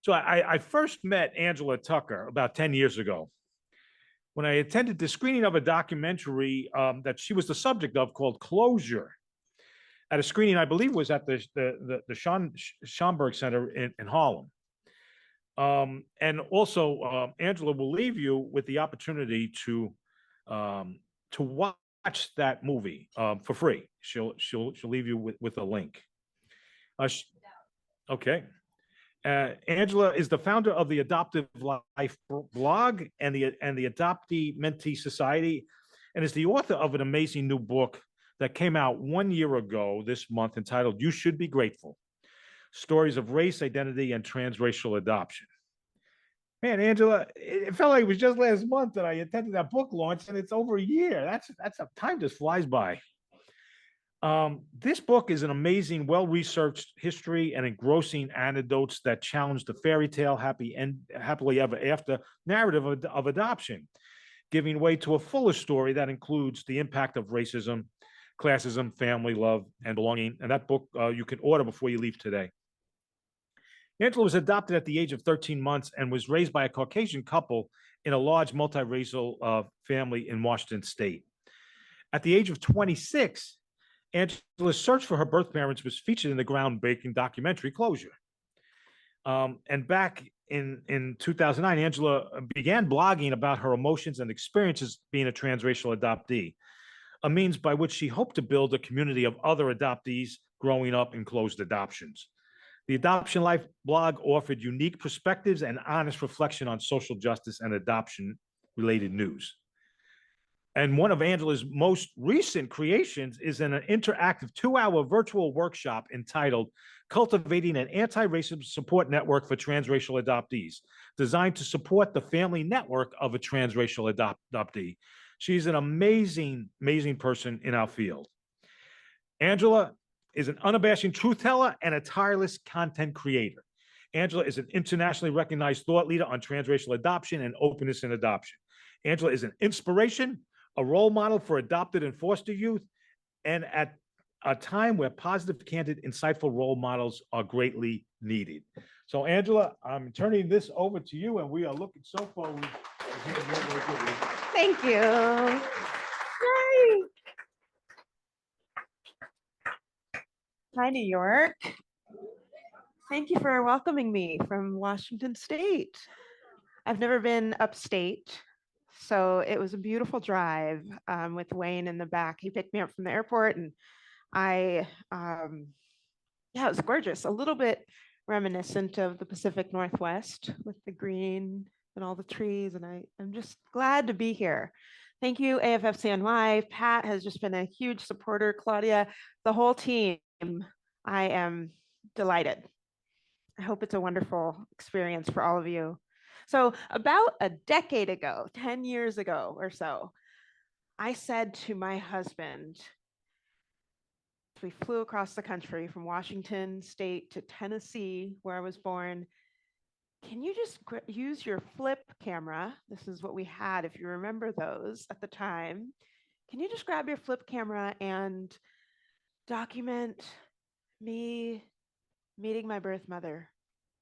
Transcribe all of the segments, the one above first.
So I first met Angela Tucker about 10 years ago when I attended the screening of a documentary that she was the subject of called Closure at a screening, I believe was at the Schomburg Center in Harlem. And also, Angela will leave you with the opportunity to watch that movie for free. She'll leave you with a link. Okay. Angela is the founder of the Adoptive Life blog and the Adoptee Mentee Society, and is the author of an amazing new book that came out 1 year ago this month entitled "You Should Be Grateful: Stories of Race, Identity, and Transracial Adoption." Man, Angela, it felt like it was just last month that I attended that book launch, and it's over a year. That's a time just flies by. This book is an amazing, well-researched history and engrossing anecdotes that challenge the fairy tale happily ever after narrative of adoption, giving way to a fuller story that includes the impact of racism, classism, family love, and belonging. And that book you can order before you leave today. Angela was adopted at the age of 13 months and was raised by a Caucasian couple in a large multiracial family in Washington State. At the age of 26, Angela's search for her birth parents was featured in the groundbreaking documentary Closure. And back in 2009, Angela began blogging about her emotions and experiences being a transracial adoptee, a means by which she hoped to build a community of other adoptees growing up in closed adoptions. The Adoption Life blog offered unique perspectives and honest reflection on social justice and adoption-related news. And one of Angela's most recent creations is an interactive 2-hour virtual workshop entitled "Cultivating an Anti-Racism Support Network for Transracial Adoptees," designed to support the family network of a transracial adoptee. She's an amazing, amazing person in our field. Angela is an unabashed truth teller and a tireless content creator. Angela is an internationally recognized thought leader on transracial adoption and openness in adoption. Angela is an inspiration, a role model for adopted and foster youth, and at a time where positive, candid, insightful role models are greatly needed. So, Angela, I'm turning this over to you, and we are looking so forward to hearing your work with you. Thank you. Yay. Hi, New York. Thank you for welcoming me from Washington State. I've never been upstate, so it was a beautiful drive with Wayne in the back. He picked me up from the airport, and it was gorgeous. A little bit reminiscent of the Pacific Northwest with the green and all the trees, and I'm just glad to be here. Thank you, AFFCNY. Pat has just been a huge supporter, Claudia, the whole team. I am delighted. I hope it's a wonderful experience for all of you. So about a decade ago, 10 years ago or so, I said to my husband, we flew across the country from Washington State to Tennessee, where I was born. Can you just use your flip camera? This is what we had, if you remember those at the time. Can you just grab your flip camera and document me meeting my birth mother?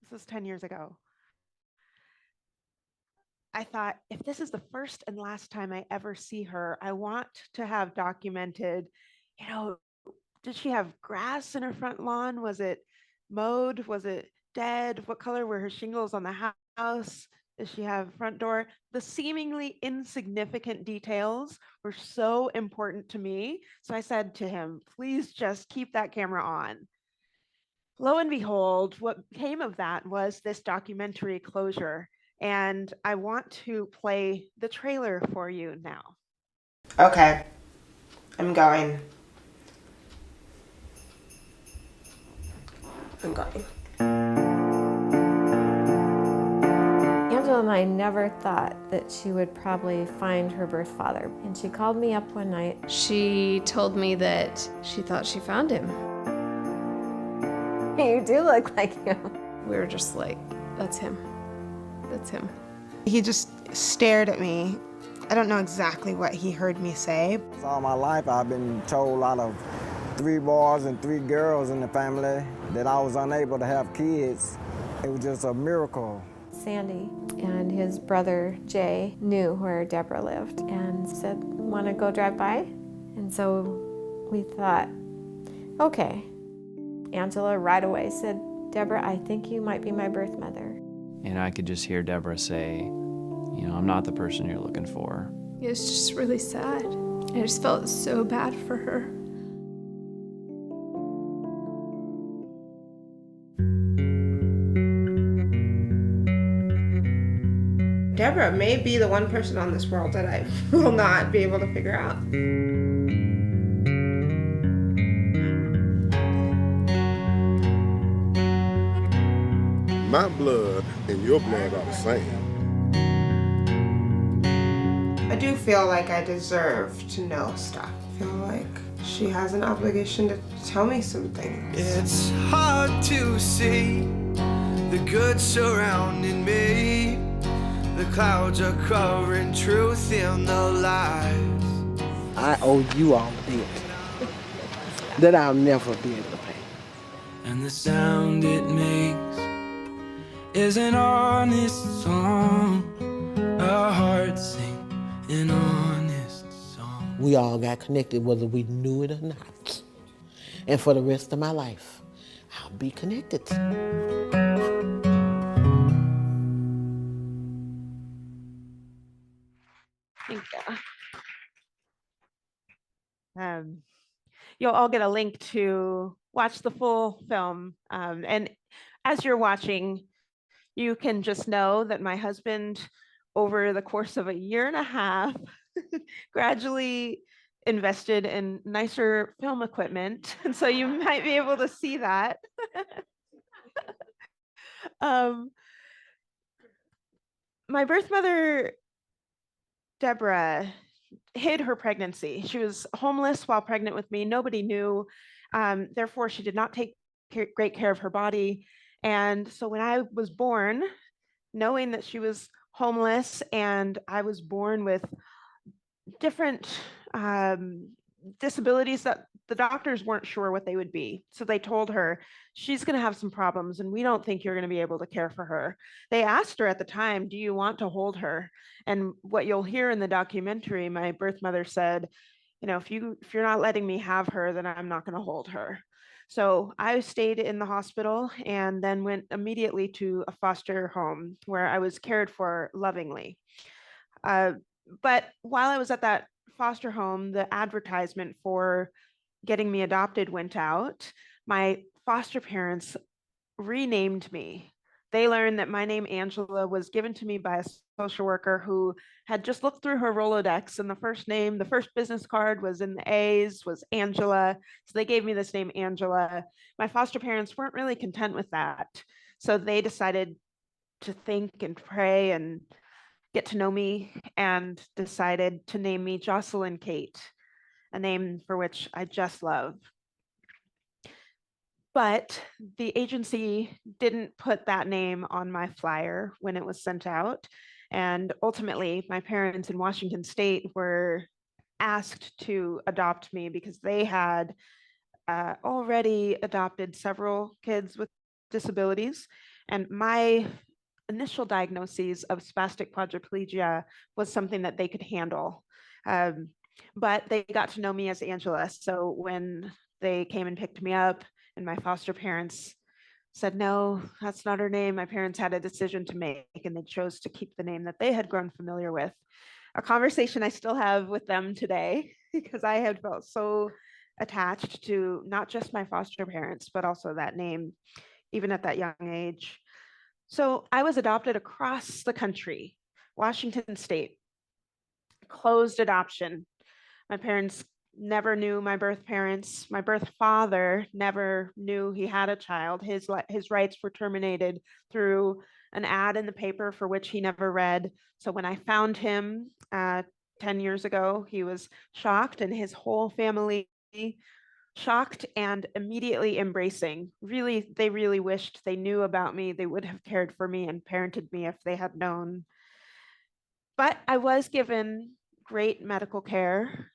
This was 10 years ago. I thought, if this is the first and last time I ever see her, I want to have documented, did she have grass in her front lawn? Was it mowed? Was it dead? What color were her shingles on the house? Does she have a front door? The seemingly insignificant details were so important to me. So I said to him, please just keep that camera on. Lo and behold, what came of that was this documentary Closure. And I want to play the trailer for you now. Okay, I'm going. Angela and I never thought that she would probably find her birth father. And she called me up one night. She told me that she thought she found him. You do look like him. We were just like, that's him. That's him. He just stared at me. I don't know exactly what he heard me say. All my life I've been told out of 3 boys and 3 girls in the family that I was unable to have kids. It was just a miracle. Sandy and his brother Jay knew where Deborah lived and said, "Want to go drive by?" And so we thought, okay. Angela right away said, "Deborah, I think you might be my birth mother." And I could just hear Deborah say, "I'm not the person you're looking for." It was just really sad. I just felt so bad for her. Deborah may be the one person on this world that I will not be able to figure out. My blood and your blood are the same. I do feel like I deserve to know stuff. I feel like she has an obligation to tell me some things. It's hard to see the good surrounding me. The clouds are covering truth in the lies. I owe you all a debt that I'll never be able to pay. And the sound it makes is an honest song. Our hearts sing an honest song. We all got connected whether we knew it or not. And for the rest of my life, I'll be connected. Thank you. You'll all get a link to watch the full film. And as you're watching, you can just know that my husband, over the course of a year and a half, gradually invested in nicer film equipment. And so you might be able to see that. My birth mother, Deborah, hid her pregnancy. She was homeless while pregnant with me. Nobody knew. Therefore, she did not take great care of her body. And so when I was born, knowing that she was homeless and I was born with different disabilities that the doctors weren't sure what they would be. So they told her, she's going to have some problems and we don't think you're going to be able to care for her. They asked her at the time, "Do you want to hold her?" And what you'll hear in the documentary, my birth mother said, if you're not letting me have her, then I'm not going to hold her. So I stayed in the hospital and then went immediately to a foster home where I was cared for lovingly. But while I was at that foster home, the advertisement for getting me adopted went out. My foster parents renamed me. They learned that my name, Angela, was given to me by a social worker who had just looked through her Rolodex, and the first business card was in the A's, was Angela. So they gave me this name, Angela. My foster parents weren't really content with that. So they decided to think and pray and get to know me and decided to name me Jocelyn Kate, a name for which I just love. But the agency didn't put that name on my flyer when it was sent out. And ultimately, my parents in Washington State were asked to adopt me because they had already adopted several kids with disabilities. And my initial diagnoses of spastic quadriplegia was something that they could handle. But they got to know me as Angela. So when they came and picked me up and my foster parents said, "No, that's not her name," my parents had a decision to make and they chose to keep the name that they had grown familiar with. A conversation I still have with them today because I had felt so attached to not just my foster parents, but also that name, even at that young age. So I was adopted across the country, Washington State, closed adoption. My parents never knew my birth parents. My birth father never knew he had a child. His rights were terminated through an ad in the paper for which he never read. So when I found him 10 years ago, he was shocked, and his whole family shocked and immediately embracing. Really, they really wished they knew about me. They would have cared for me and parented me if they had known. But I was given great medical care.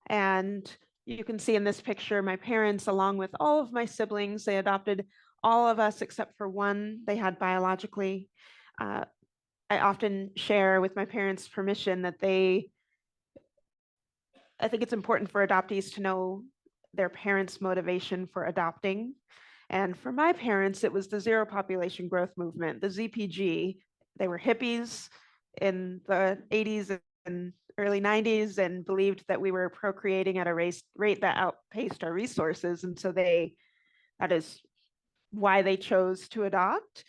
And you can see in this picture, my parents, along with all of my siblings, they adopted all of us except for one they had biologically. I often share with my parents' permission that I think it's important for adoptees to know their parents' motivation for adopting. And for my parents, it was the zero population growth movement, the ZPG. They were hippies in the 80s and early 90s and believed that we were procreating at a rate that outpaced our resources. And so that is why they chose to adopt.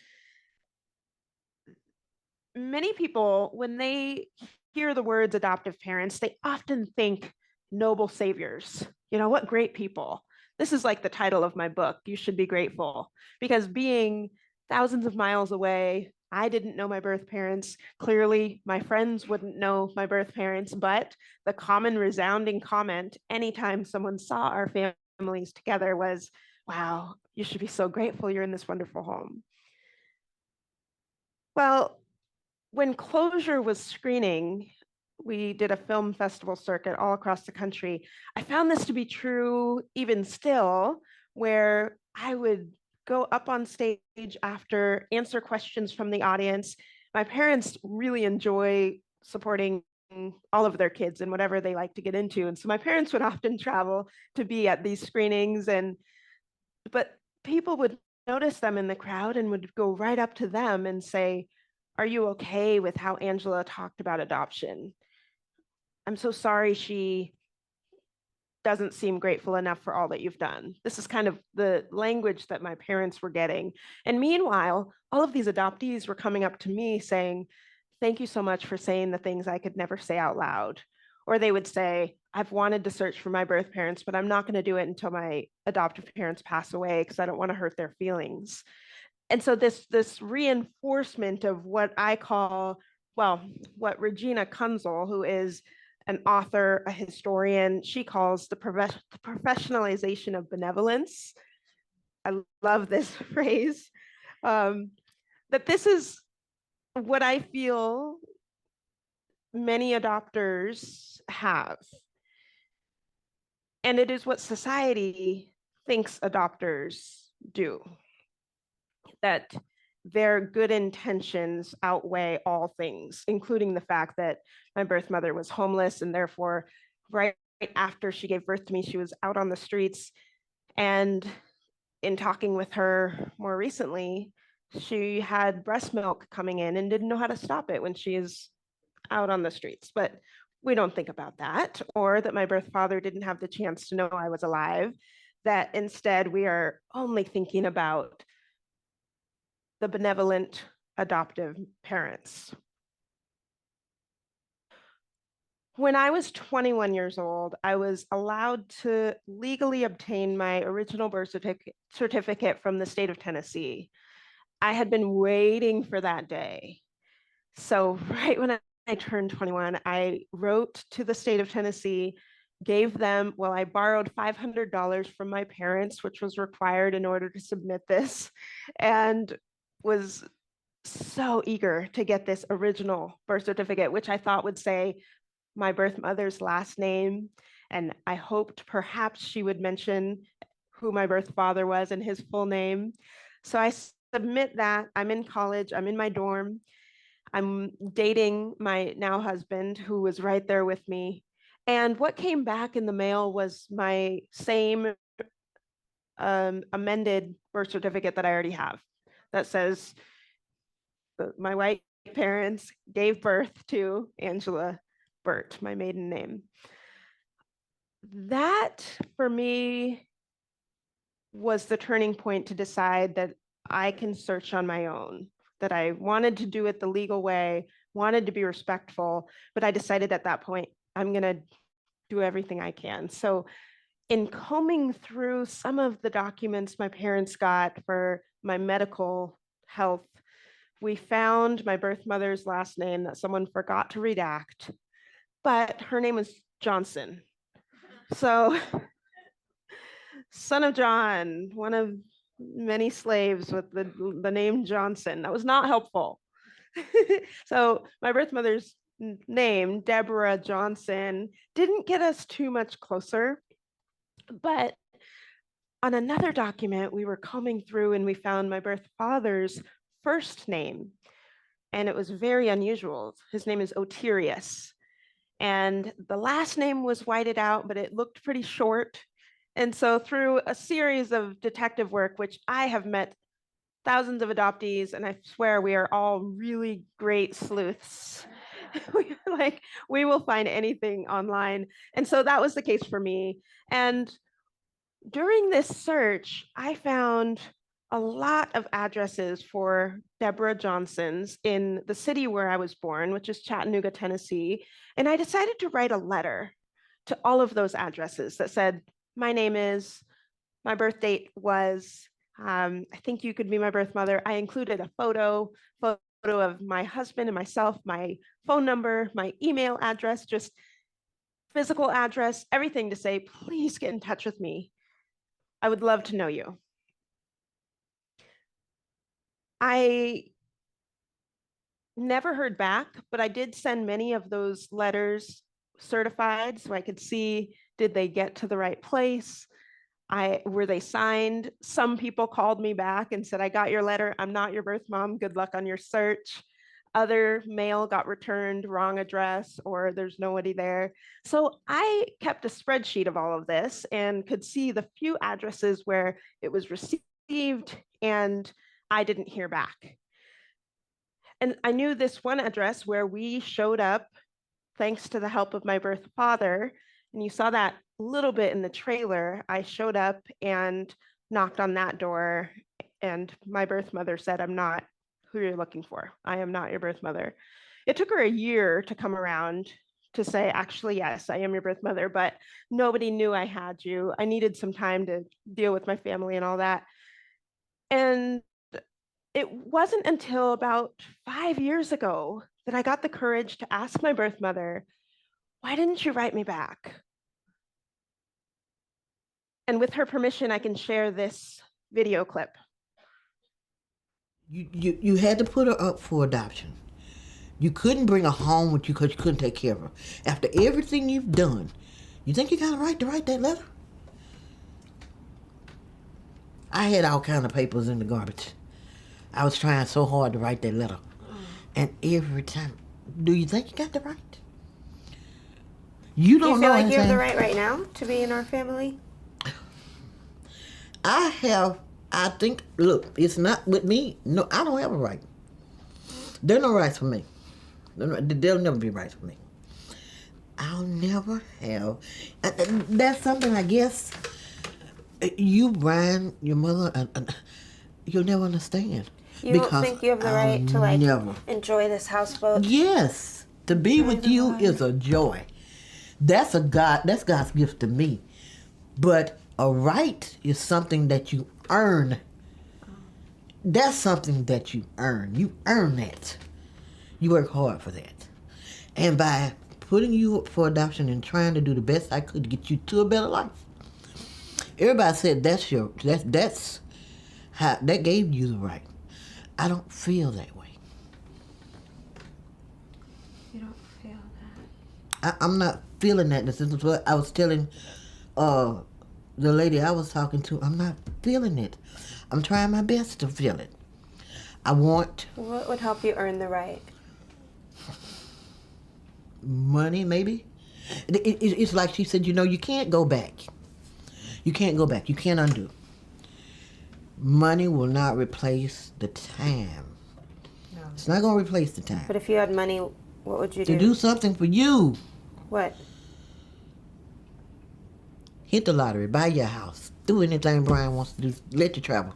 Many people, when they hear the words adoptive parents, they often think noble saviors. What great people. This is like the title of my book, You Should Be Grateful, because being thousands of miles away, I didn't know my birth parents. Clearly, my friends wouldn't know my birth parents, but the common resounding comment anytime someone saw our families together was, wow, you should be so grateful you're in this wonderful home. Well, when Closure was screening, we did a film festival circuit all across the country. I found this to be true even still, where I would go up on stage after, answer questions from the audience. My parents really enjoy supporting all of their kids in whatever they like to get into. And so my parents would often travel to be at these screenings, but people would notice them in the crowd and would go right up to them and say, "Are you okay with how Angela talked about adoption? I'm so sorry she doesn't seem grateful enough for all that you've done." This is kind of the language that my parents were getting. And meanwhile, all of these adoptees were coming up to me saying, "Thank you so much for saying the things I could never say out loud." Or they would say, "I've wanted to search for my birth parents, but I'm not going to do it until my adoptive parents pass away because I don't want to hurt their feelings." And so this reinforcement of what I call, what Regina Kunzel, who is an author, a historian, she calls the professionalization of benevolence. I love this phrase. That this is what I feel many adopters have. And it is what society thinks adopters do. That their good intentions outweigh all things, including the fact that my birth mother was homeless, and therefore, right after she gave birth to me, she was out on the streets. And in talking with her more recently, she had breast milk coming in and didn't know how to stop it when she is out on the streets. But we don't think about that, or that my birth father didn't have the chance to know I was alive, that instead we are only thinking about the benevolent adoptive parents. When I was 21 years old, I was allowed to legally obtain my original birth certificate from the state of Tennessee. I had been waiting for that day. So right when I turned 21, I wrote to the state of Tennessee, gave them, I borrowed $500 from my parents, which was required in order to submit this, and was so eager to get this original birth certificate, which I thought would say my birth mother's last name. And I hoped perhaps she would mention who my birth father was and his full name. So I submit that. I'm in college, I'm in my dorm. I'm dating my now husband, who was right there with me. And what came back in the mail was my same amended birth certificate that I already have, that says my white parents gave birth to Angela Burt, my maiden name. That, for me, was the turning point to decide that I can search on my own, that I wanted to do it the legal way, wanted to be respectful, but I decided at that point, I'm going to do everything I can. So in combing through some of the documents my parents got for my medical health, we found my birth mother's last name that someone forgot to redact, but her name was Johnson. So, son of John, one of many slaves with the name Johnson. That was not helpful. So my birth mother's name, Deborah Johnson, didn't get us too much closer, but on another document, we were combing through and we found my birth father's first name. And it was very unusual. His name is Otirius. And the last name was whited out, but it looked pretty short. And so through a series of detective work, which I have met thousands of adoptees, and I swear we are all really great sleuths. We will find anything online. And so that was the case for me. And during this search, I found a lot of addresses for Deborah Johnson's in the city where I was born, which is Chattanooga, Tennessee. And I decided to write a letter to all of those addresses that said, my name is, my birth date was, I think you could be my birth mother. I included a photo of my husband and myself, my phone number, my email address, just physical address, everything to say, please get in touch with me. I would love to know you. I never heard back, but I did send many of those letters certified so I could see, did they get to the right place? Were they signed? Some people called me back and said, I got your letter. I'm not your birth mom. Good luck on your search. Other mail got returned, wrong address, or there's nobody there. So I kept a spreadsheet of all of this and could see the few addresses where it was received and I didn't hear back. And I knew this one address where we showed up thanks to the help of my birth father. And you saw that a little bit in the trailer. I showed up and knocked on that door, and my birth mother said, I'm not who you're looking for. I am not your birth mother. It took her a year to come around to say, actually, yes, I am your birth mother, but nobody knew I had you. I needed some time to deal with my family and all that. And it wasn't until about 5 years ago that I got the courage to ask my birth mother, why didn't you write me back? And with her permission, I can share this video clip. You had to put her up for adoption. You couldn't bring her home with you because you couldn't take care of her. After everything you've done, you think you got a right to write that letter? I had all kind of papers in the garbage. I was trying so hard to write that letter. And every time, do you think you got the right? You don't Do you know feel like you have the anything. right right now to be in our family? I think, look, it's not with me. No, I don't have a right. There are no rights for me. There'll never be rights for me. I'll never have. That's something, I guess, you, Brian, your mother, you'll never understand. You don't think you have the right to like enjoy this houseboat? Yes, to be with you is a joy. That's God's gift to me. But a right is something that you earn. That's something that you earn. You earn that. You work hard for that. And by putting you up for adoption and trying to do the best I could to get you to a better life, everybody said that's how that gave you the right. I don't feel that way. You don't feel that? I'm not feeling that. This is what I was telling the lady I was talking to. I'm not feeling it. I'm trying my best to feel it. I want... What would help you earn the right? Money, maybe? It's like she said, you can't go back. You can't go back. You can't undo. Money will not replace the time. No. It's not going to replace the time. But if you had money, what would you do? To do something for you. What? Hit the lottery, buy your house, do anything Brian wants to do, let you travel.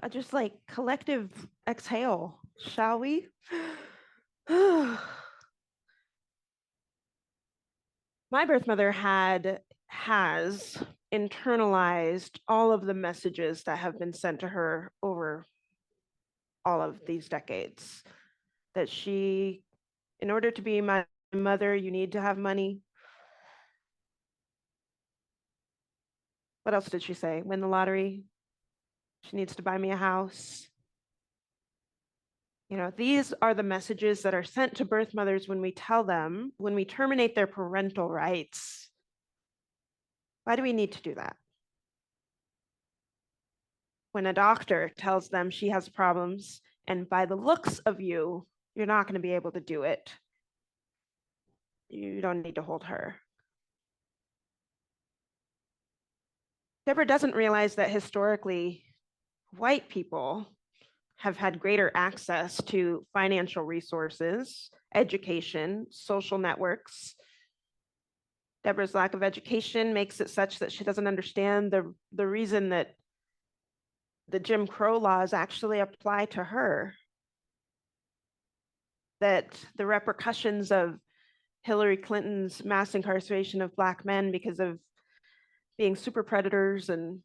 I just like collective exhale, shall we? My birth mother has internalized all of the messages that have been sent to her over all of these decades. That she, in order to be my mother, you need to have money. What else did she say? Win the lottery. She needs to buy me a house. These are the messages that are sent to birth mothers when we tell them, when we terminate their parental rights. Why do we need to do that? when a doctor tells them she has problems and by the looks of you, you're not going to be able to do it. You don't need to hold her. Deborah doesn't realize that historically, white people have had greater access to financial resources, education, social networks. Deborah's lack of education makes it such that she doesn't understand the reason that the Jim Crow laws actually apply to her, that the repercussions of Hillary Clinton's mass incarceration of Black men because of being super predators and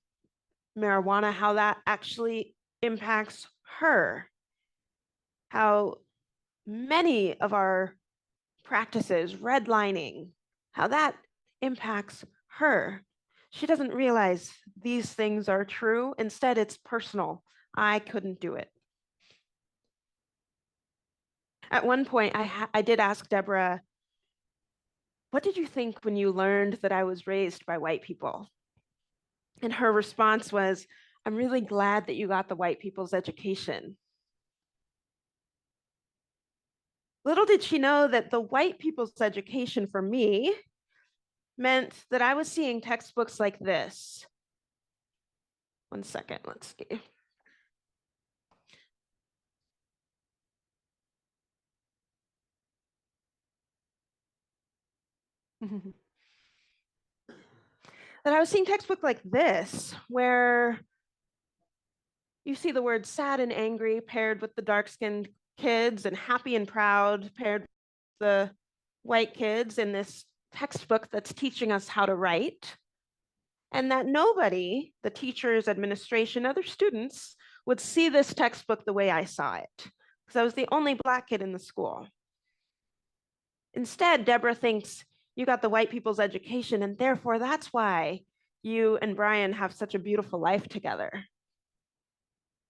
marijuana, how that actually impacts her, how many of our practices, redlining, how that impacts her. She doesn't realize these things are true. Instead, it's personal. I couldn't do it. At one point, I did ask Deborah, what did you think when you learned that I was raised by white people? And her response was, I'm really glad that you got the white people's education. Little did she know that the white people's education for me meant that I was seeing textbooks like this. One second, let's see. That I was seeing textbook like this, where you see the word sad and angry paired with the dark-skinned kids and happy and proud paired with the white kids in this textbook that's teaching us how to write. And that nobody, the teachers, administration, other students, would see this textbook the way I saw it, because I was the only Black kid in the school. Instead, Deborah thinks you got the white people's education, and therefore that's why you and Brian have such a beautiful life together.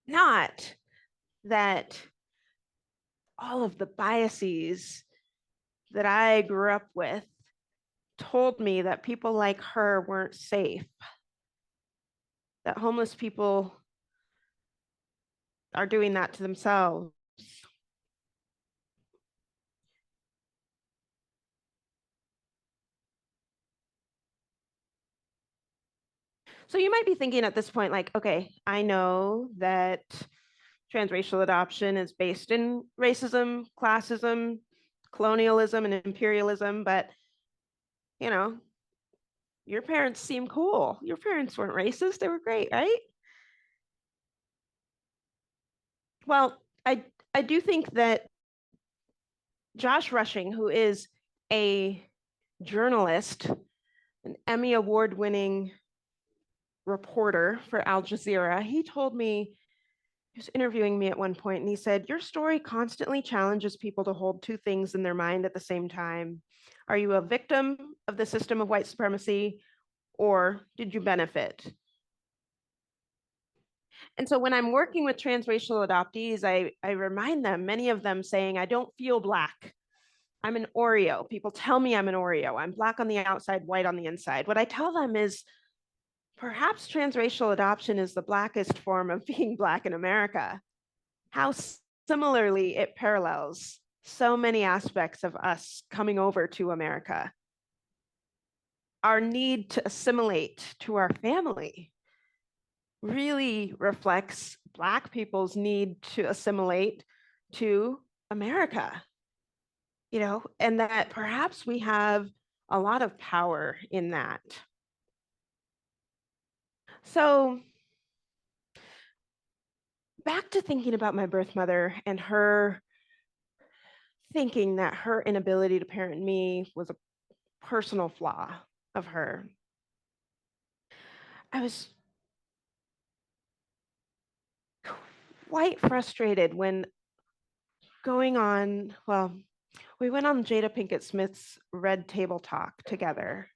Not that all of the biases that I grew up with told me that people like her weren't safe, that homeless people are doing that to themselves. So you might be thinking at this point, like, okay, I know that transracial adoption is based in racism, classism, colonialism, and imperialism, but you know, your parents seem cool. Your parents weren't racist. They were great, right? Well, I do think that Josh Rushing, who is a journalist, an Emmy award-winning reporter for Al Jazeera, he told me, he was interviewing me at one point, and he said, your story constantly challenges people to hold two things in their mind at the same time. Are you a victim of the system of white supremacy, or did you benefit? And so when I'm working with transracial adoptees, I remind them, many of them saying, I don't feel Black. I'm an Oreo. People tell me I'm an Oreo. I'm Black on the outside, white on the inside. What I tell them is, perhaps transracial adoption is the Blackest form of being Black in America. How similarly it parallels so many aspects of us coming over to America. Our need to assimilate to our family really reflects Black people's need to assimilate to America, you know, and that perhaps we have a lot of power in that. So back to thinking about my birth mother and her thinking that her inability to parent me was a personal flaw of her. I was quite frustrated when going on, well, we went on Jada Pinkett Smith's Red Table Talk together.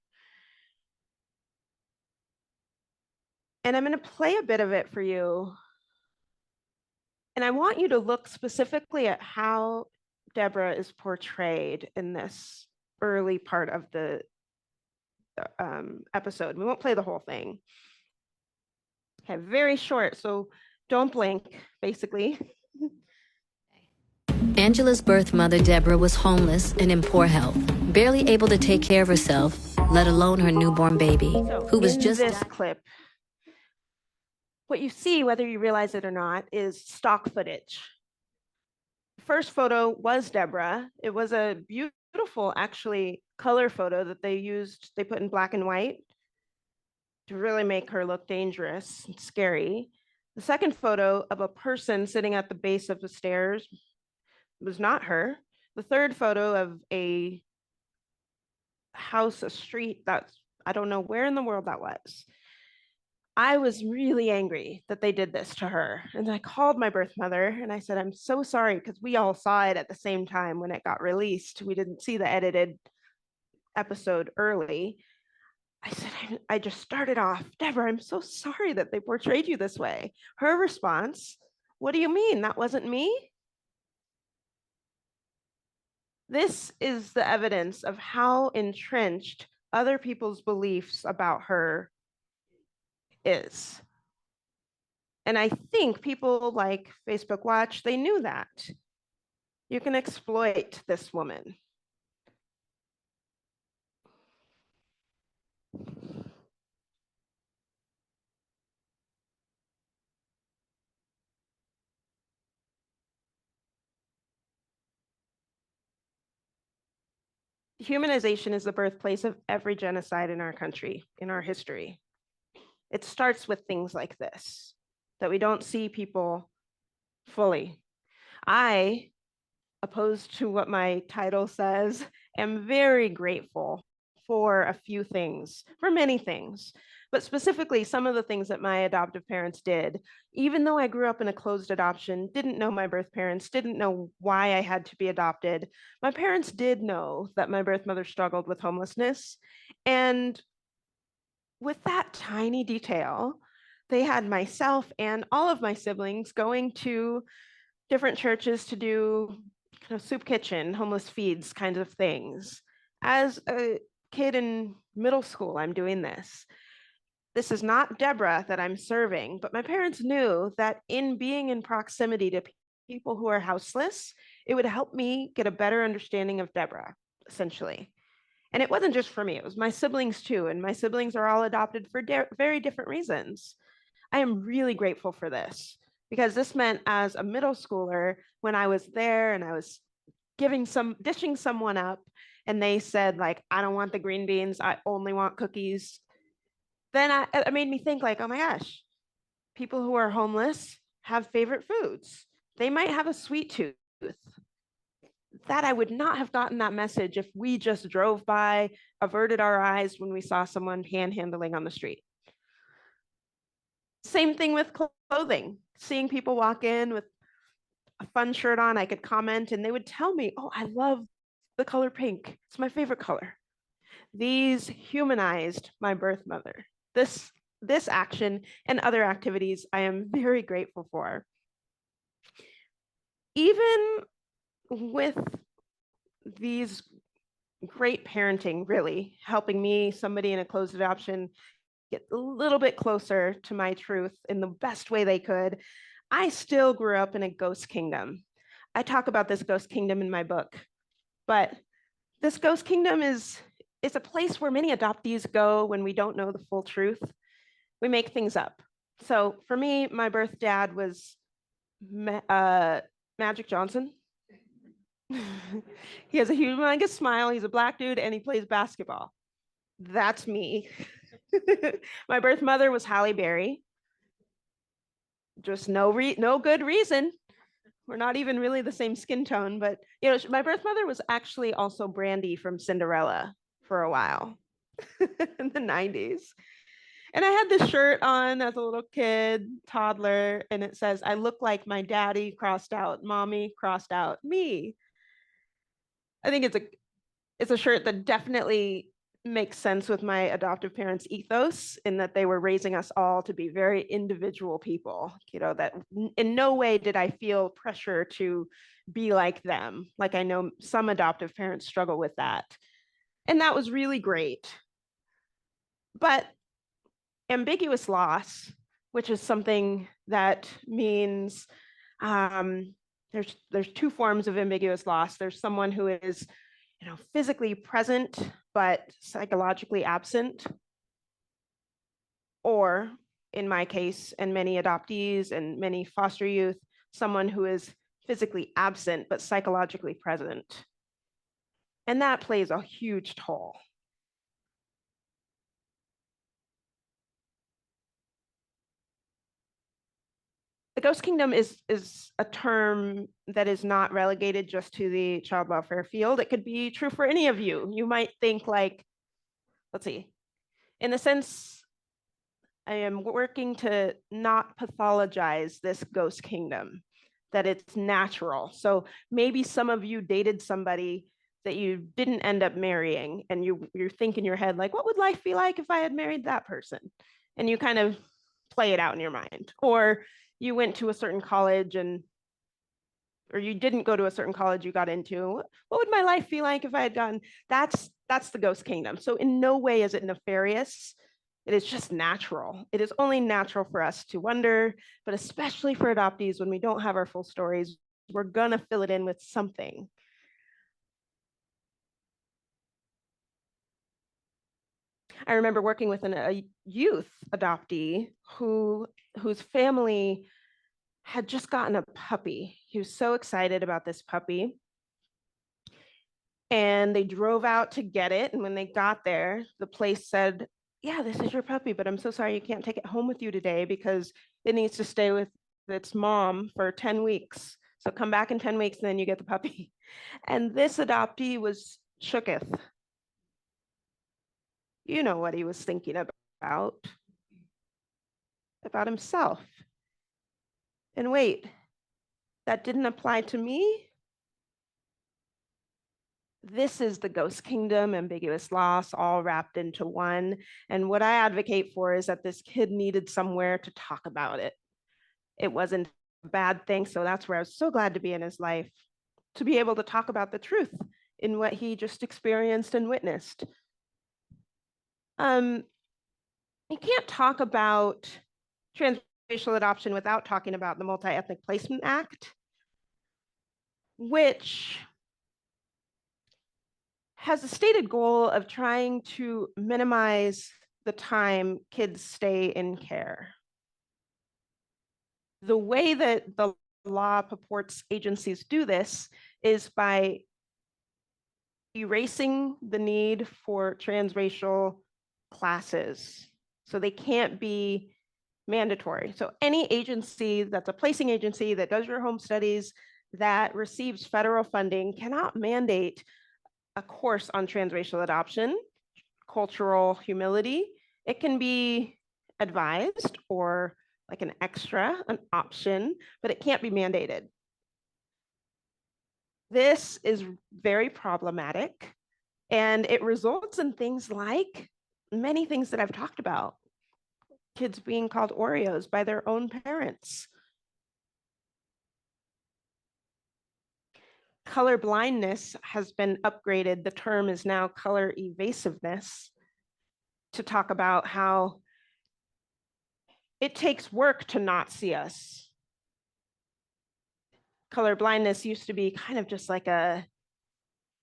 And I'm going to play a bit of it for you. And I want you to look specifically at how Deborah is portrayed in this early part of the episode. We won't play the whole thing. Okay, very short, so don't blink, basically. Angela's birth mother, Deborah, was homeless and in poor health, barely able to take care of herself, let alone her newborn baby, who was In just this clip, what you see, whether you realize it or not, is stock footage. First photo was Deborah. It was a beautiful, actually, color photo that they put in black and white to really make her look dangerous and scary. The second photo of a person sitting at the base of the stairs was not her. The third photo of a house, a street, I don't know where in the world that was. I was really angry that they did this to her. And I called my birth mother and I said, I'm so sorry, because we all saw it at the same time when it got released. We didn't see the edited episode early. I said, I just started off, Deborah, I'm so sorry that they portrayed you this way. Her response, what do you mean? That wasn't me? This is the evidence of how entrenched other people's beliefs about her is. And I think people like Facebook Watch, they knew that. You can exploit this woman. Humanization is the birthplace of every genocide in our country, in our history. It starts with things like this, that we don't see people fully. I, opposed to what my title says, am very grateful for a few things, for many things, but specifically some of the things that my adoptive parents did. Even though I grew up in a closed adoption, didn't know my birth parents, didn't know why I had to be adopted, my parents did know that my birth mother struggled with homelessness. And with that tiny detail, they had myself and all of my siblings going to different churches to do kind of soup kitchen, homeless feeds kinds of things. As a kid in middle school, I'm doing this. This is not Deborah that I'm serving, but my parents knew that in being in proximity to people who are houseless, it would help me get a better understanding of Deborah, essentially. And it wasn't just for me, it was my siblings too. And my siblings are all adopted for very different reasons. I am really grateful for this, because this meant as a middle schooler, when I was there and I was dishing someone up and they said like, I don't want the green beans, I only want cookies. Then it made me think like, oh my gosh, people who are homeless have favorite foods. They might have a sweet tooth. That I would not have gotten that message if we just drove by, averted our eyes when we saw someone panhandling on the street. Same thing with clothing. Seeing people walk in with a fun shirt on, I could comment and they would tell me, oh, I love the color pink. It's my favorite color. These humanized my birth mother. This action and other activities I am very grateful for. Even with these great parenting, really helping me, somebody in a closed adoption, get a little bit closer to my truth in the best way they could, I still grew up in a ghost kingdom. I talk about this ghost kingdom in my book, but this ghost kingdom is a place where many adoptees go when we don't know the full truth. We make things up. So for me, my birth dad was Magic Johnson. He has a humongous smile. He's a black dude and he plays basketball. That's me. My birth mother was Halle Berry. Just no good reason. We're not even really the same skin tone, but you know, my birth mother was actually also Brandy from Cinderella for a while in the 90s. And I had this shirt on as a little kid, toddler, and it says, I look like my daddy crossed out, mommy crossed out me. I think it's a shirt that definitely makes sense with my adoptive parents' ethos, in that they were raising us all to be very individual people, you know, that in no way did I feel pressure to be like them. Like I know some adoptive parents struggle with that. And that was really great. But ambiguous loss which is something that means there's two forms of ambiguous loss. There's someone who is, physically present but psychologically absent, or in my case, and many adoptees and many foster youth, someone who is physically absent but psychologically present. And that plays a huge toll. The ghost kingdom is a term that is not relegated just to the child welfare field. It could be true for any of you. You might think like, let's see, in the sense, I am working to not pathologize this ghost kingdom, that it's natural. So maybe some of you dated somebody that you didn't end up marrying, and you think in your head, like, what would life be like if I had married that person? And you kind of play it out in your mind. Or you went to a certain college or you didn't go to a certain college you got into. What would my life be like if I had gone? That's the ghost kingdom. So in no way is it nefarious. It is just natural. It is only natural for us to wonder, but especially for adoptees, when we don't have our full stories, we're gonna fill it in with something. I remember working with a youth adoptee whose family had just gotten a puppy. He was so excited about this puppy. And they drove out to get it. And when they got there, the place said, yeah, this is your puppy, but I'm so sorry you can't take it home with you today because it needs to stay with its mom for 10 weeks. So come back in 10 weeks and then you get the puppy. And this adoptee was shooketh. You know what he was thinking about himself. And wait, that didn't apply to me? This is the ghost kingdom, ambiguous loss, all wrapped into one. And what I advocate for is that this kid needed somewhere to talk about it. It wasn't a bad thing. So that's where I was so glad to be in his life, to be able to talk about the truth in what he just experienced and witnessed. You can't talk about transracial adoption without talking about the Multi-Ethnic Placement Act, which has a stated goal of trying to minimize the time kids stay in care. The way that the law purports agencies do this is by erasing the need for transracial classes. So they can't be mandatory. So any agency that's a placing agency that does your home studies, that receives federal funding, cannot mandate a course on transracial adoption, cultural humility. It can be advised or like an extra, an option, but it can't be mandated. This is very problematic, and it results in things like many things that I've talked about. Kids being called Oreos by their own parents. Color blindness has been upgraded. The term is now color evasiveness, to talk about how it takes work to not see us. Color blindness used to be kind of just like a,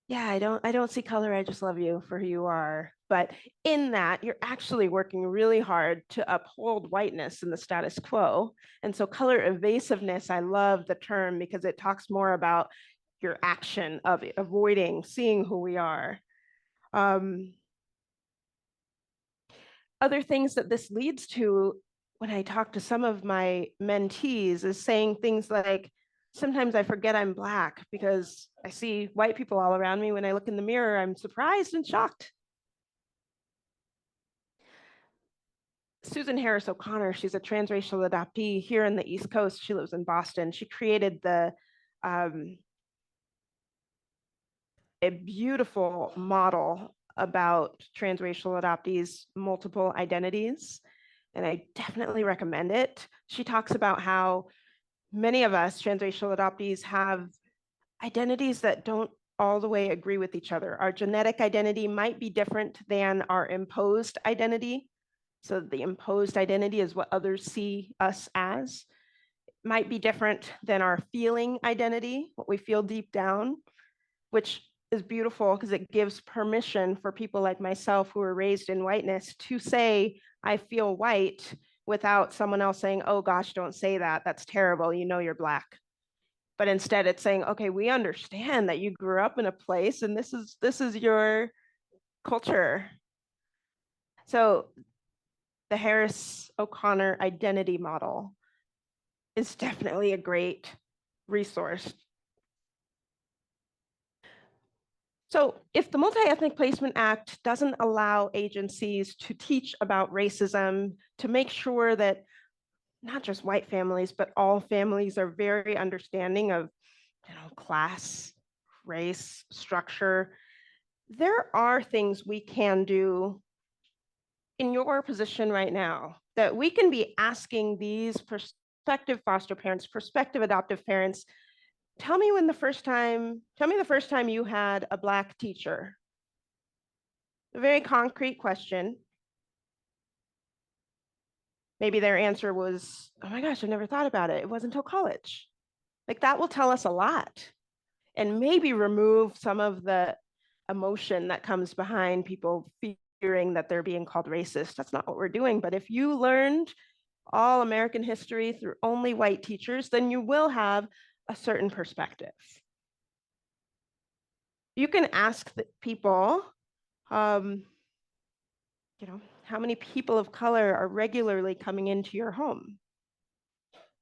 yeah, I don't see color, I just love you for who you are. But in that, you're actually working really hard to uphold whiteness in the status quo. And so color evasiveness, I love the term because it talks more about your action of avoiding seeing who we are. Other things that this leads to when I talk to some of my mentees is saying things like, sometimes I forget I'm Black because I see white people all around me. When I look in the mirror, I'm surprised and shocked. Susan Harris O'Connor, she's a transracial adoptee here in the East Coast. She lives in Boston. She created a beautiful model about transracial adoptees' multiple identities, and I definitely recommend it. She talks about how many of us transracial adoptees have identities that don't all the way agree with each other. Our genetic identity might be different than our imposed identity. So the imposed identity is what others see us as. Might be different than our feeling identity, what we feel deep down, which is beautiful because it gives permission for people like myself who were raised in whiteness to say, I feel white, without someone else saying, oh gosh, don't say that. That's terrible. You know, you're Black. But instead it's saying, okay, we understand that you grew up in a place and this is your culture. So the Harris O'Connor identity model is definitely a great resource. So if the Multi-Ethnic Placement Act doesn't allow agencies to teach about racism, to make sure that not just white families, but all families are very understanding of, class, race, structure, there are things we can do in your position right now that we can be asking these prospective foster parents, prospective adoptive parents, tell me the first time you had a Black teacher. A very concrete question. Maybe their answer was, oh my gosh, I never thought about it. It wasn't until college. Like that will tell us a lot and maybe remove some of the emotion that comes behind people fearing that they're being called racist. That's not what we're doing. But if you learned all American history through only white teachers, then you will have a certain perspective. You can ask the people, how many people of color are regularly coming into your home?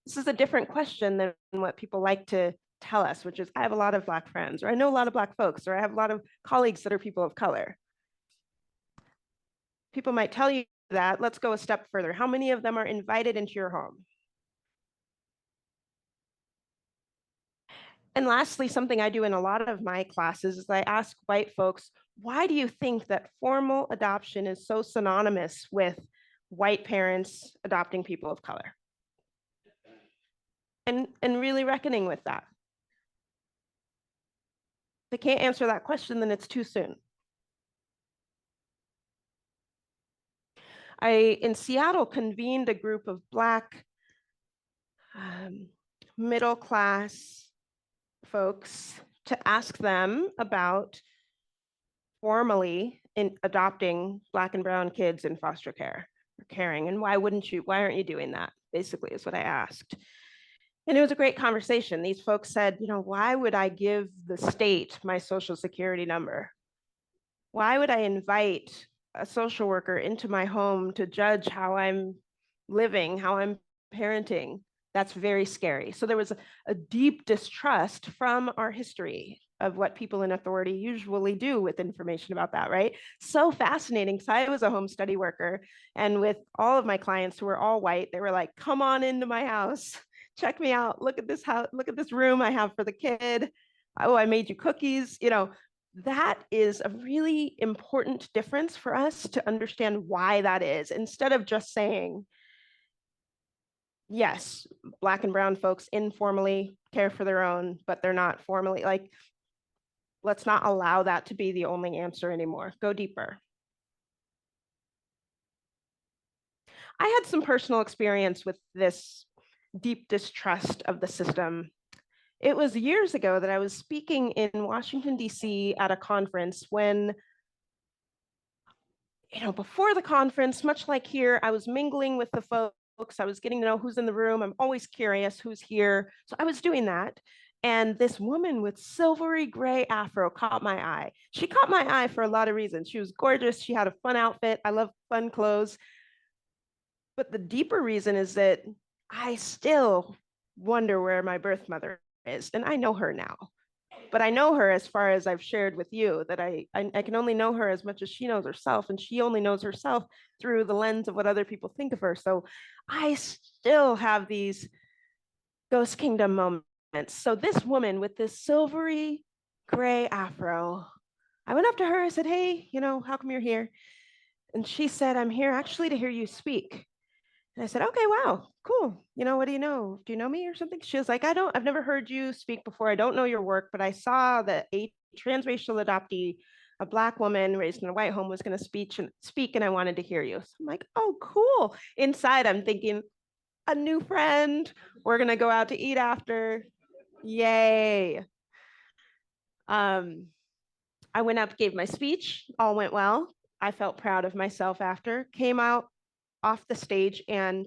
This is a different question than what people like to tell us, which is, I have a lot of Black friends, or I know a lot of Black folks, or I have a lot of colleagues that are people of color. People might tell you that. Let's go a step further. How many of them are invited into your home? And lastly, something I do in a lot of my classes is I ask white folks, why do you think that formal adoption is so synonymous with white parents adopting people of color? And really reckoning with that. If they can't answer that question, then it's too soon. I, in Seattle, convened a group of Black middle class folks to ask them about formally in adopting Black and brown kids in foster care or caring, and why aren't you doing that? Basically is what I asked. And it was a great conversation. These folks said, why would I give the state my social security number? Why would I invite a social worker into my home to judge how I'm living, how I'm parenting? That's very scary. So there was a deep distrust from our history of what people in authority usually do with information about that, right? So fascinating. So I was a home study worker, and with all of my clients who were all white, they were like, come on into my house, check me out, look at this house, look at this room I have for the kid. Oh, I made you cookies. That is a really important difference for us to understand why that is, instead of just saying, yes, Black and brown folks informally care for their own, but they're not formally, like, let's not allow that to be the only answer anymore. Go deeper. I had some personal experience with this deep distrust of the system. It was years ago that I was speaking in Washington, D.C. at a conference when, before the conference, much like here, I was mingling with the folks. I was getting to know who's in the room. I'm always curious who's here. So I was doing that. And this woman with silvery gray afro caught my eye. She caught my eye for a lot of reasons. She was gorgeous. She had a fun outfit. I love fun clothes. But the deeper reason is that I still wonder where my birth mother is. And I know her now. But I know her as far as I've shared with you, that I can only know her as much as she knows herself. And she only knows herself through the lens of what other people think of her. So I still have these ghost kingdom moments. So this woman with this silvery gray afro, I went up to her, I said, hey, how come you're here? And she said, I'm here actually to hear you speak. And I said, okay, wow, cool. What do you know? Do you know me or something? She was like, I've never heard you speak before. I don't know your work, but I saw that a transracial adoptee a Black woman raised in a white home was going to speak and I wanted to hear you. So I'm like, oh, cool. Inside, I'm thinking, a new friend. We're going to go out to eat after. Yay. I went up, gave my speech, all went well. I felt proud of myself after, came out off the stage, and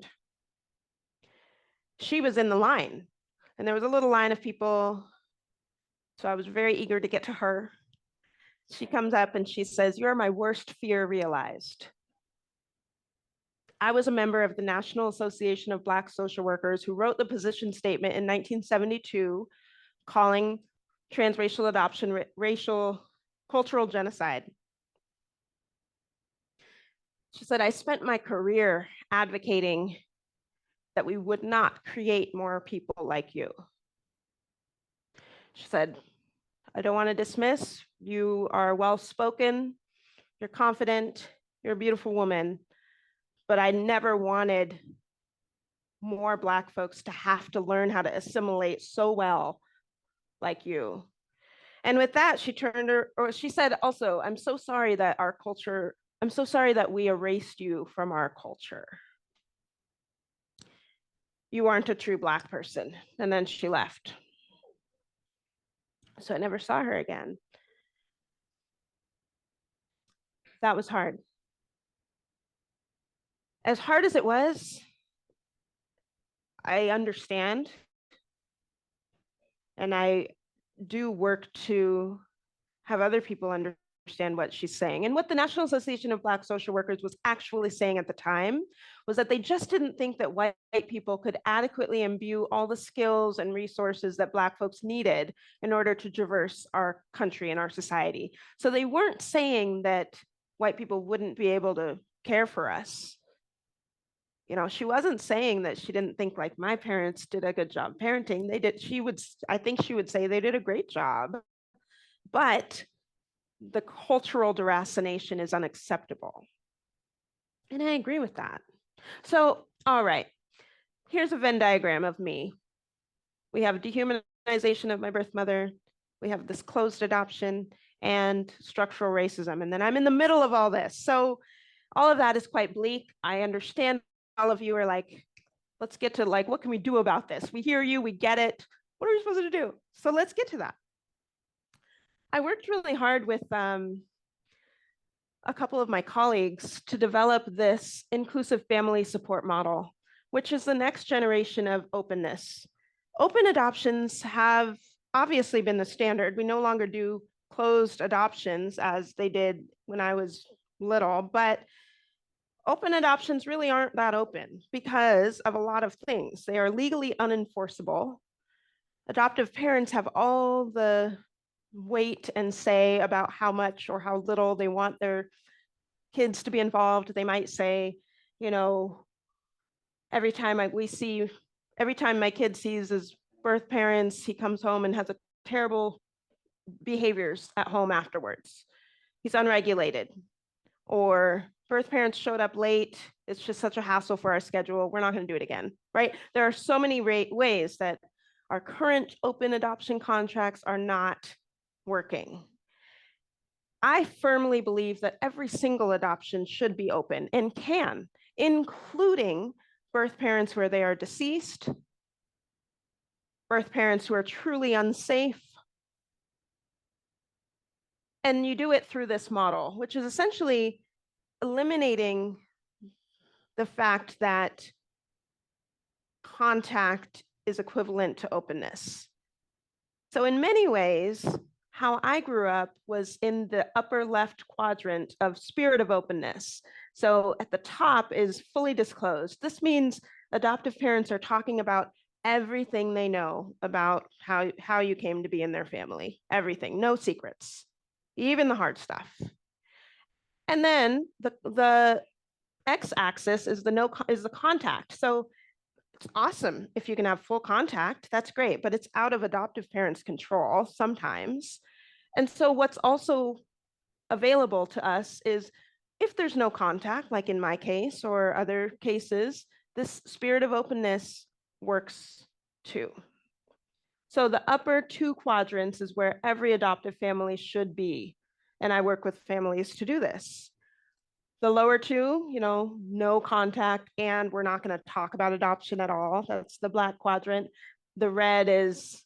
she was in the line. And there was a little line of people. So I was very eager to get to her. She comes up and she says, "You're my worst fear realized." I was a member of the National Association of Black Social Workers who wrote the position statement in 1972 calling transracial adoption racial cultural genocide. She said, "I spent my career advocating that we would not create more people like you." She said, "I don't want to dismiss. You are well-spoken, you're confident, you're a beautiful woman, but I never wanted more Black folks to have to learn how to assimilate so well like you." And with that, she said also, "I'm so sorry that I'm so sorry that we erased you from our culture. You aren't a true Black person." And then she left. So I never saw her again. That was hard. As hard as it was, I understand. And I do work to have other people understand what she's saying. And what the National Association of Black Social Workers was actually saying at the time was that they just didn't think that white people could adequately imbue all the skills and resources that Black folks needed in order to traverse our country and our society. So they weren't saying that white people wouldn't be able to care for us. You know, she wasn't saying that she didn't think like my parents did a good job parenting. They did. I think she would say they did a great job, but the cultural deracination is unacceptable. And I agree with that. So, all right, here's a Venn diagram of me. We have dehumanization of my birth mother. We have this closed adoption and structural racism. And then I'm in the middle of all this. So all of that is quite bleak. I understand all of you are like, let's get to like, what can we do about this? We hear you, we get it. What are we supposed to do? So let's get to that. I worked really hard with a couple of my colleagues to develop this inclusive family support model, which is the next generation of openness. Open adoptions have obviously been the standard. We no longer do closed adoptions as they did when I was little, but open adoptions really aren't that open because of a lot of things. They are legally unenforceable. Adoptive parents have all the weight and say about how much or how little they want their kids to be involved. They might say, you know, every time my kid sees his birth parents, he comes home and has a terrible behaviors at home afterwards. He's unregulated. Or birth parents showed up late. It's just such a hassle for our schedule. We're not going to do it again, right? There are so many ways that our current open adoption contracts are not working. I firmly believe that every single adoption should be open and can, including birth parents where they are deceased, birth parents who are truly unsafe. And you do it through this model, which is essentially eliminating the fact that contact is equivalent to openness. So in many ways, how I grew up was in the upper left quadrant of spirit of openness. So at the top is fully disclosed. This means adoptive parents are talking about everything they know about how you came to be in their family, everything, no secrets, even the hard stuff. And then the x-axis is the contact. So it's awesome if you can have full contact, that's great, but it's out of adoptive parents' control sometimes. And so what's also available to us is if there's no contact, like in my case or other cases, this spirit of openness works too. So the upper two quadrants is where every adoptive family should be. And I work with families to do this. The lower two, no contact, and we're not going to talk about adoption at all. That's the black quadrant. The red is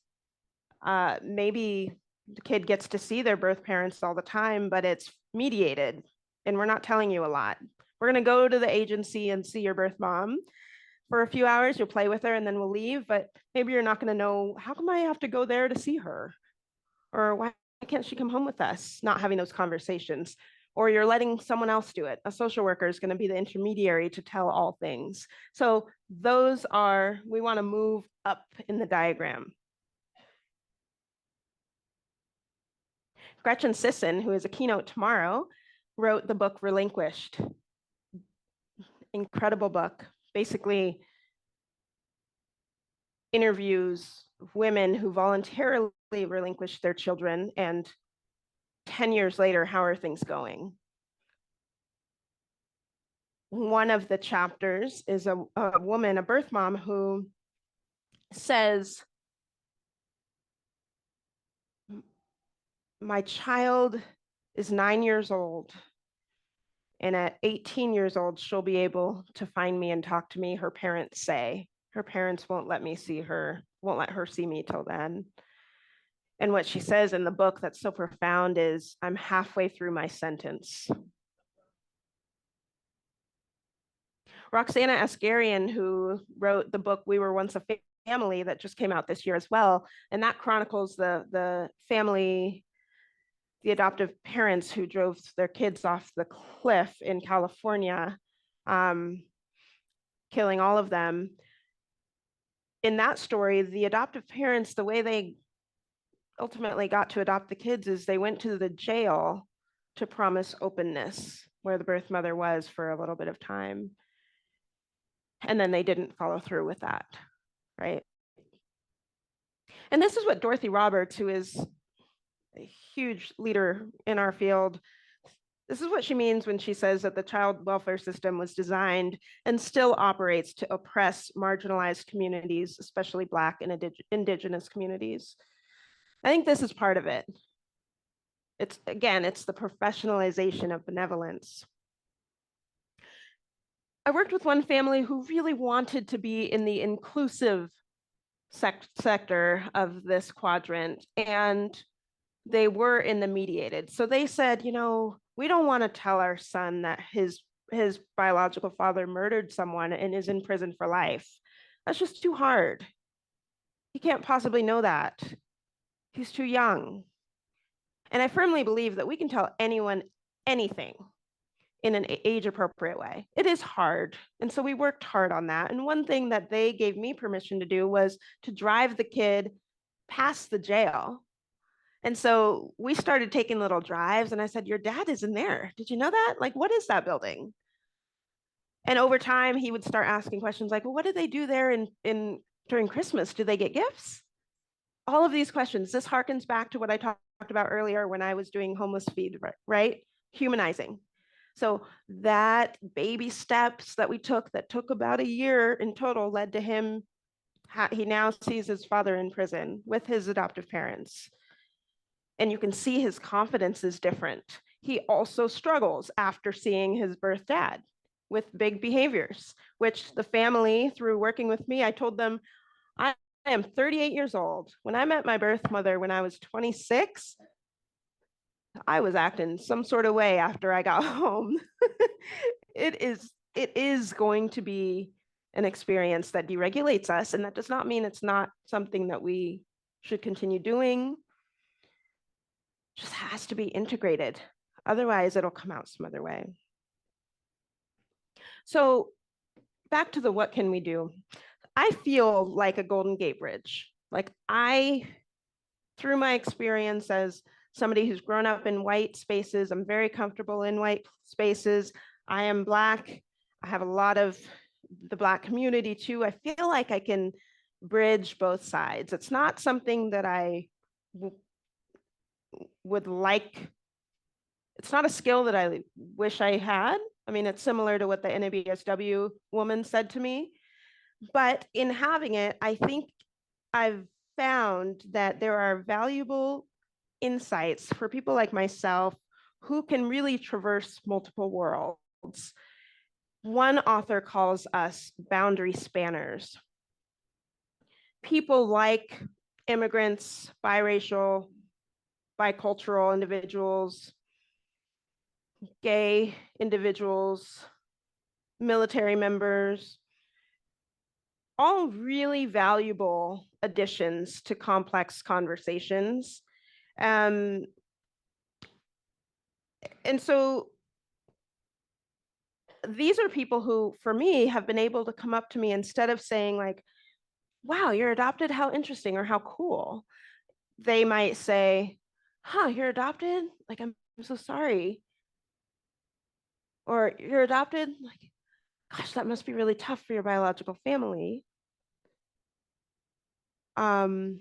maybe the kid gets to see their birth parents all the time, but it's mediated, and we're not telling you a lot. We're going to go to the agency and see your birth mom for a few hours. You'll play with her, and then we'll leave. But maybe you're not going to know, how come I have to go there to see her? Or why can't she come home with us? Not having those conversations. Or you're letting someone else do it. A social worker is going to be the intermediary to tell all things. So those are, we want to move up in the diagram. Gretchen Sisson, who is a keynote tomorrow, wrote the book Relinquished. Incredible book. Basically interviews women who voluntarily relinquished their children, and 10 years later, how are things going? One of the chapters is a woman, a birth mom, who says, my child is 9 years old, and at 18 years old, she'll be able to find me and talk to me, her parents say. Her parents won't let me see her, won't let her see me till then. And what she says in the book that's so profound is, I'm halfway through my sentence. Roxana Asgharian, who wrote the book We Were Once a Family, that just came out this year as well, and that chronicles the family, the adoptive parents who drove their kids off the cliff in California, killing all of them. In that story, the adoptive parents, the way they ultimately got to adopt the kids is they went to the jail to promise openness, where the birth mother was for a little bit of time. And then they didn't follow through with that, right? And this is what Dorothy Roberts, who is a huge leader in our field, this is what she means when she says that the child welfare system was designed and still operates to oppress marginalized communities, especially Black and Indigenous communities. I think this is part of it. It's the professionalization of benevolence. I worked with one family who really wanted to be in the inclusive sector of this quadrant, and they were in the mediated. So they said, we don't want to tell our son that his biological father murdered someone and is in prison for life. That's just too hard. He can't possibly know that. He's too young. And I firmly believe that we can tell anyone anything in an age-appropriate way. It is hard. And so we worked hard on that. And one thing that they gave me permission to do was to drive the kid past the jail. And so we started taking little drives, and I said, your dad is in there. Did you know that? Like, what is that building? And over time, he would start asking questions like, well, what did they do there during Christmas? Do they get gifts? All of these questions. This harkens back to what I talked about earlier when I was doing homeless feed, right? Humanizing. So that baby steps that we took, that took about a year in total, led to him. He now sees his father in prison with his adoptive parents. And you can see his confidence is different. He also struggles after seeing his birth dad with big behaviors, which the family, through working with me, I told them, I am 38 years old. When I met my birth mother when I was 26, I was acting some sort of way after I got home. It is going to be an experience that deregulates us. And that does not mean it's not something that we should continue doing. It just has to be integrated. Otherwise, it'll come out some other way. So back to the what can we do? I feel like a Golden Gate Bridge. Like through my experience as somebody who's grown up in white spaces, I'm very comfortable in white spaces. I am Black. I have a lot of the Black community too. I feel like I can bridge both sides. It's not something that I would like. It's not a skill that I wish I had. I mean, it's similar to what the NABSW woman said to me. But in having it, I think I've found that there are valuable insights for people like myself who can really traverse multiple worlds. One author calls us boundary spanners. People like immigrants, biracial, bicultural individuals, gay individuals, military members, all really valuable additions to complex conversations. And so these are people who, for me, have been able to come up to me instead of saying like, wow, you're adopted, how interesting, or how cool. They might say, huh, you're adopted? Like, I'm so sorry. Or you're adopted? Like, gosh, that must be really tough for your biological family. You're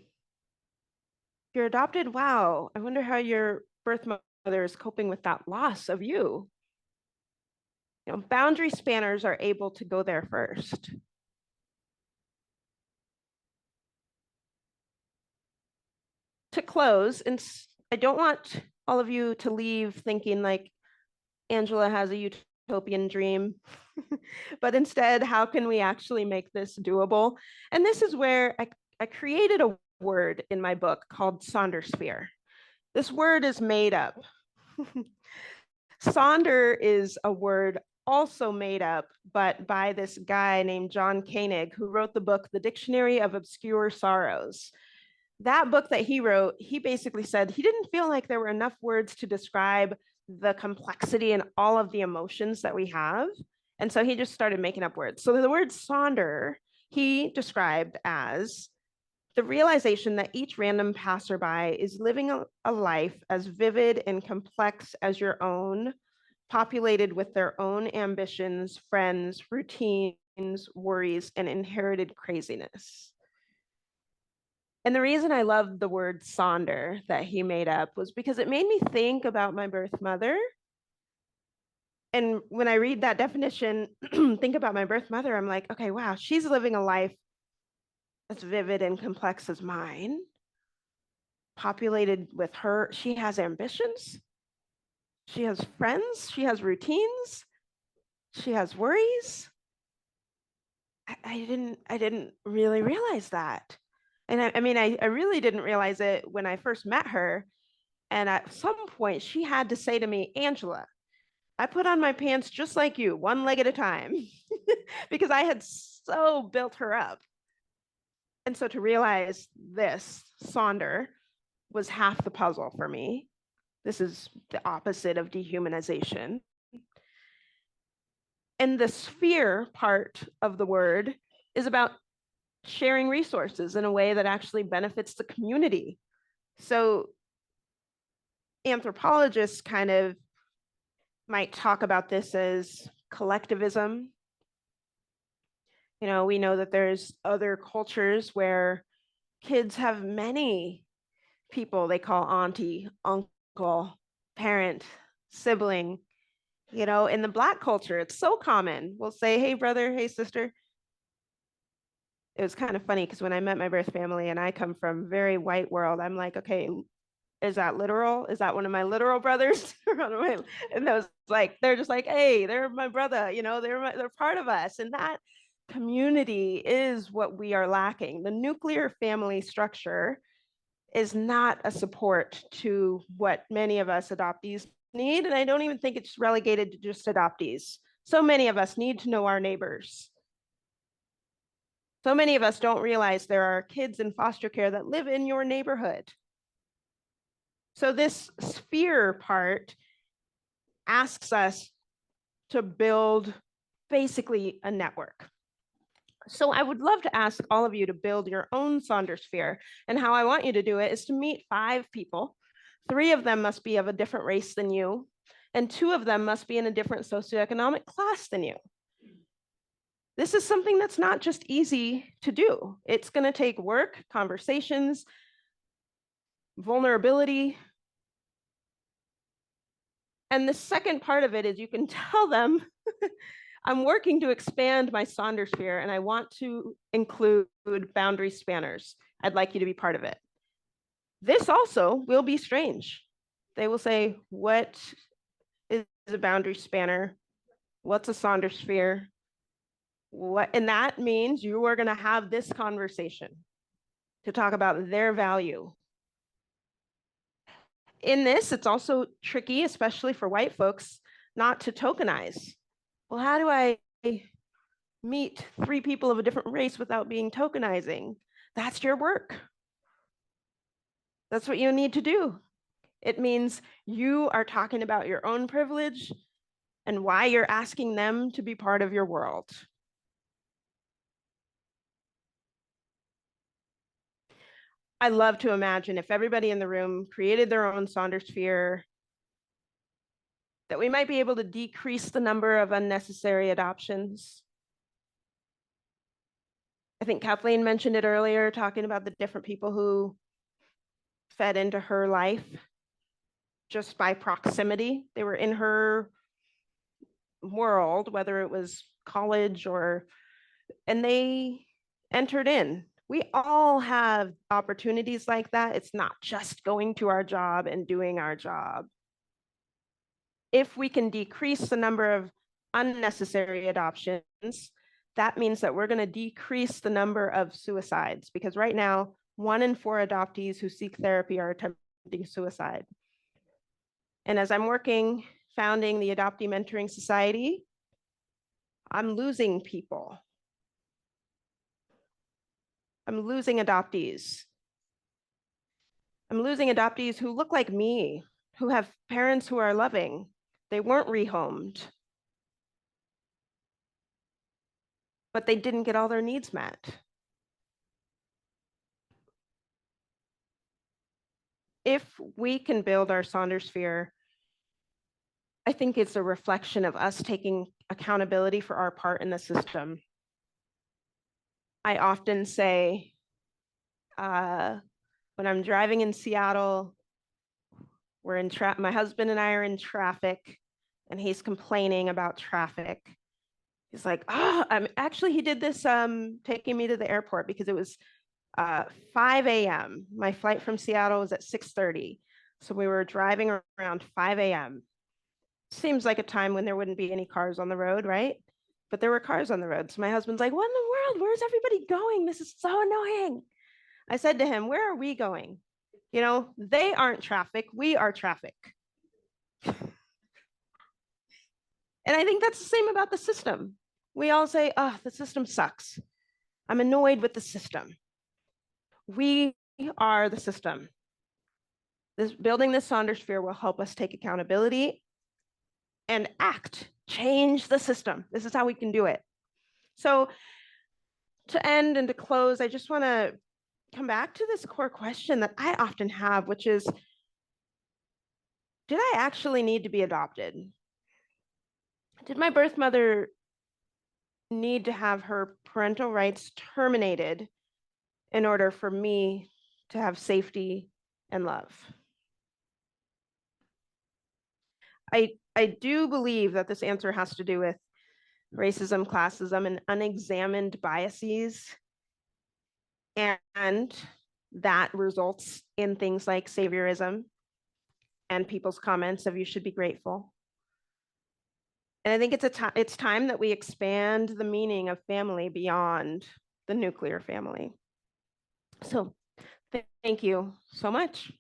adopted? Wow, I wonder how your birth mother is coping with that loss of you. You know, boundary spanners are able to go there first. To close, and I don't want all of you to leave thinking like Angela has a utopian dream, but instead, how can we actually make this doable? And this is where I created a word in my book called Sondersphere. This word is made up. Sonder is a word also made up, but by this guy named John Koenig, who wrote the book, The Dictionary of Obscure Sorrows. That book that he wrote, he basically said he didn't feel like there were enough words to describe the complexity and all of the emotions that we have. And so he just started making up words. So the word sonder, he described as the realization that each random passerby is living a life as vivid and complex as your own, populated with their own ambitions, friends, routines, worries, and inherited craziness. And the reason I loved the word sonder that he made up was because it made me think about my birth mother. And when I read that definition, think about my birth mother, I'm like, okay, wow, she's living a life as vivid and complex as mine, populated with her. She has ambitions. She has friends. She has routines. She has worries. I didn't really realize that. And I really didn't realize it when I first met her. And at some point she had to say to me, Angela, I put on my pants just like you, one leg at a time, because I had so built her up. And so to realize this, sonder, was half the puzzle for me. This is the opposite of dehumanization. And the sphere part of the word is about sharing resources in a way that actually benefits the community. So anthropologists kind of might talk about this as collectivism. You know, we know that there's other cultures where kids have many people they call auntie, uncle, parent, sibling. You know, in the Black culture, it's so common. We'll say, hey, brother, hey, sister. It was kind of funny because when I met my birth family and I come from very white world, I'm like, okay, is that literal? Is that one of my literal brothers? And I was like, they're just like, hey, they're my brother, you know, they're part of us. And that community is what we are lacking. The nuclear family structure is not a support to what many of us adoptees need. And I don't even think it's relegated to just adoptees. So many of us need to know our neighbors. So many of us don't realize there are kids in foster care that live in your neighborhood. So this sphere part asks us to build basically a network. So I would love to ask all of you to build your own Sondersphere. And how I want you to do it is to meet 5 people. 3 of them must be of a different race than you, and 2 of them must be in a different socioeconomic class than you. This is something that's not just easy to do. It's going to take work, conversations, vulnerability. And the second part of it is you can tell them, I'm working to expand my Sondersphere and I want to include boundary spanners. I'd like you to be part of it. This also will be strange. They will say, what a boundary spanner? What's a Saunders sphere? And that means you are going to have this conversation to talk about their value. In this, it's also tricky, especially for white folks, not to tokenize. Well, how do I meet 3 people of a different race without being tokenizing? That's your work. That's what you need to do. It means you are talking about your own privilege and why you're asking them to be part of your world. I love to imagine if everybody in the room created their own Saunders sphere, that we might be able to decrease the number of unnecessary adoptions. I think Kathleen mentioned it earlier, talking about the different people who fed into her life just by proximity. They were in her world, whether it was college and they entered in. We all have opportunities like that. It's not just going to our job and doing our job. If we can decrease the number of unnecessary adoptions, that means that we're going to decrease the number of suicides, because right now, 1 in 4 adoptees who seek therapy are attempting suicide. And as I'm founding the Adoptee Mentoring Society, I'm losing people. I'm losing adoptees. I'm losing adoptees who look like me, who have parents who are loving. They weren't rehomed, but they didn't get all their needs met. If we can build our Saunders sphere, I think it's a reflection of us taking accountability for our part in the system. I often say, when I'm driving in Seattle, my husband and I are in traffic, and he's complaining about traffic. He's like, actually, he did this taking me to the airport because it was 5 a.m. My flight from Seattle was at 6:30. So we were driving around 5 a.m. Seems like a time when there wouldn't be any cars on the road, right? But there were cars on the road. So my husband's like, what in the world? Where's everybody going? This is so annoying. I said to him, where are we going? You know, they aren't traffic. We are traffic. And I think that's the same about the system. We all say, oh, the system sucks. I'm annoyed with the system. We are the system. Building this Saunders sphere will help us take accountability and change the system. This is how we can do it. So to end and to close, I just want to come back to this core question that I often have, which is, did I actually need to be adopted? Did my birth mother need to have her parental rights terminated in order for me to have safety and love? I do believe that this answer has to do with racism, classism, and unexamined biases. And that results in things like saviorism and people's comments of you should be grateful. And I think it's time that we expand the meaning of family beyond the nuclear family. So thank you so much.